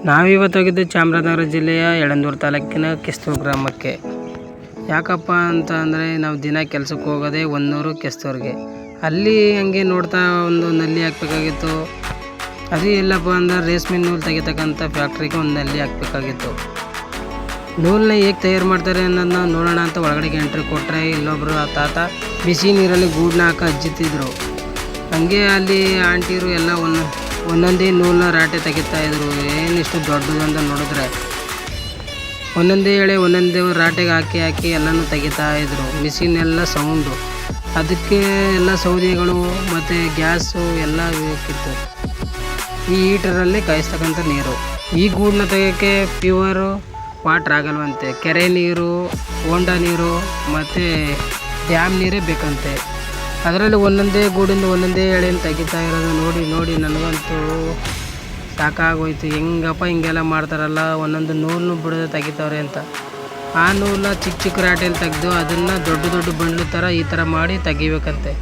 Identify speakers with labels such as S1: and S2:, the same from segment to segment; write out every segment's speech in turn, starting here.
S1: ನಾವಿವತ್ತು ಹೋಗಿದ್ದು ಚಾಮರಾಜನಗರ ಜಿಲ್ಲೆಯ ಯಳಂದೂರು ತಾಲೂಕಿನ ಕಿಸ್ತೂರು ಗ್ರಾಮಕ್ಕೆ. ಯಾಕಪ್ಪ ಅಂತ ಅಂದರೆ ನಾವು ದಿನ ಕೆಲಸಕ್ಕೆ ಹೋಗೋದೇ ಹೊನ್ನೂರು ಕಿಸ್ತೂರಿಗೆ. ಅಲ್ಲಿ ಹಂಗೆ ನೋಡ್ತಾ ಒಂದು ನಲ್ಲಿ ಹಾಕಬೇಕಾಗಿತ್ತು. ಅದು ಎಲ್ಲಪ್ಪ ಅಂದ್ರೆ ರೇಷ್ಮೆ ನೂಲು ತೆಗಿತಕ್ಕಂಥ ಫ್ಯಾಕ್ಟ್ರಿಗೆ ಒಂದು ನಲ್ಲಿ ಹಾಕಬೇಕಾಗಿತ್ತು. ನೂಲನ್ನ ಹೇಗೆ ತಯಾರು ಮಾಡ್ತಾರೆ ಅನ್ನೋದನ್ನ ನೋಡೋಣ ಅಂತ ಒಳಗಡೆಗೆ ಎಂಟ್ರಿ ಕೊಟ್ಟರೆ ಇಲ್ಲೊಬ್ಬರು ಆ ತಾತ ಬಿಸಿ ನೀರಲ್ಲಿ ಗೂಡನ್ನ ಹಾಕಿ ಹಜ್ಜುತ್ತಿದ್ರು. ಹಂಗೆ ಅಲ್ಲಿ ಆಂಟಿರು ಎಲ್ಲ ಒಂದೊಂದೇ ನೂಲನ್ನ ರಾಟೆ ತೆಗಿತಾಯಿದ್ರು. ಏನಿಷ್ಟು ದೊಡ್ಡದು ಅಂತ ನೋಡಿದ್ರೆ ಒಂದೊಂದೇ ಎಳೆ ಒಂದೊಂದೇ ರಾಟೆಗೆ ಹಾಕಿ ಎಲ್ಲನೂ ತೆಗಿತಾಯಿದ್ರು. ಮಿಷಿನ್ ಎಲ್ಲ ಸೌಂಡು, ಅದಕ್ಕೆ ಎಲ್ಲ ಸೌದೆಗಳು ಮತ್ತು ಗ್ಯಾಸು ಎಲ್ಲ ಬೇಕಿತ್ತು. ಈ ಹೀಟರಲ್ಲಿ ಕಾಯಿಸ್ತಕ್ಕಂಥ ನೀರು. ಈ ಗೂಡನ್ನ ತೆಗಿಯೋಕ್ಕೆ ಪ್ಯೂರು ವಾಟ್ರ್ ಆಗಲ್ವಂತೆ. ಕೆರೆ ನೀರು, ಹೊಂಡ ನೀರು ಮತ್ತು ಡ್ಯಾಮ್ ನೀರೇ ಬೇಕಂತೆ. ಅದರಲ್ಲಿ ಒಂದೊಂದೇ ಗೂಡಿಂದ ಒಂದೊಂದೇ ಎಳೆನ ತೆಗಿತಾ ಇರೋದು ನೋಡಿ ನನಗಂತೂ ಸಾಕಾಗೋಯ್ತು. ಹೆಂಗಪ್ಪ ಹಿಂಗೆಲ್ಲ ಮಾಡ್ತಾರಲ್ಲ, ಒಂದೊಂದು ನೂಲನ್ನು ಬಿಡೋದು ತೆಗಿತಾವ್ರೆ ಅಂತ. ಆ ನೂಲನ್ನ ಚಿಕ್ಕ ರಾಟೆಯಲ್ಲಿ ತೆಗೆದು ಅದನ್ನು ದೊಡ್ಡ ಬಂಡ್ಲು ಥರ ಈ ಥರ ಮಾಡಿ ತೆಗಿಬೇಕಂತೆ.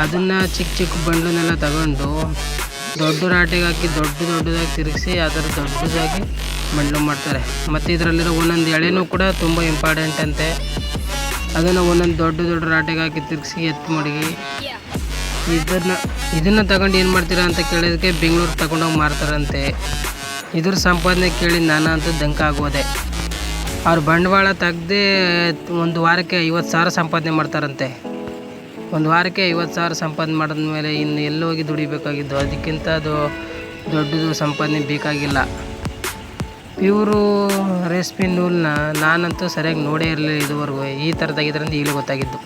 S1: ಅದನ್ನು ಚಿಕ್ಕ ಬಂಡ್ಲನ್ನೆಲ್ಲ ತಗೊಂಡು ದೊಡ್ಡ ರಾಟೆಗೆ ಹಾಕಿ ದೊಡ್ಡದಾಗಿ ತಿರುಗಿಸಿ ಅದರ ದೊಡ್ಡದಾಗಿ ಬಂಡ್ಲು ಮಾಡ್ತಾರೆ. ಮತ್ತು ಇದರಲ್ಲಿರೋ ಒಂದೊಂದು ಎಳೆನೂ ಕೂಡ ತುಂಬ ಇಂಪಾರ್ಟೆಂಟ್ ಅಂತೆ. ಅದನ್ನು ಒಂದೊಂದು ದೊಡ್ಡ ರಾಟೆಗೆ ಹಾಕಿ ತಿರುಗಿಸಿ ಎತ್ತು ಮಡಗಿ ಇದನ್ನು ತಗೊಂಡು ಏನು ಮಾಡ್ತೀರಾ ಅಂತ ಕೇಳಿದಕ್ಕೆ ಬೆಂಗಳೂರು ತಗೊಂಡೋಗಿ ಮಾರ್ತಾರಂತೆ. ಇದ್ರ ಸಂಪಾದನೆ ಕೇಳಿ ನಾನಂತೂ ದಂಕ ಆಗೋದೆ. ಅವ್ರ ಬಂಡವಾಳ ತೆಗ್ದೇ ಒಂದು ವಾರಕ್ಕೆ 50,000 ಸಂಪಾದನೆ ಮಾಡ್ತಾರಂತೆ. ಒಂದು ವಾರಕ್ಕೆ 50,000 ಸಂಪಾದನೆ ಮಾಡಿದ್ಮೇಲೆ ಇನ್ನು ಎಲ್ಲೋಗಿ ದುಡಿಬೇಕಾಗಿದ್ದು. ಅದಕ್ಕಿಂತ ಅದು ದೊಡ್ಡದು ಸಂಪಾದನೆ ಬೇಕಾಗಿಲ್ಲ. ಪ್ಯೂರು ರೇಷ್ಮೆ ನೂಲನ್ನ ನಾನಂತೂ ಸರಿಯಾಗಿ ನೋಡೇ ಇರಲಿಲ್ಲ ಇದುವರೆಗೂ. ಈ ಥರ ತೆಗಿದ್ರಿಂದ ಈಗಲೇ ಗೊತ್ತಾಗಿದ್ದು.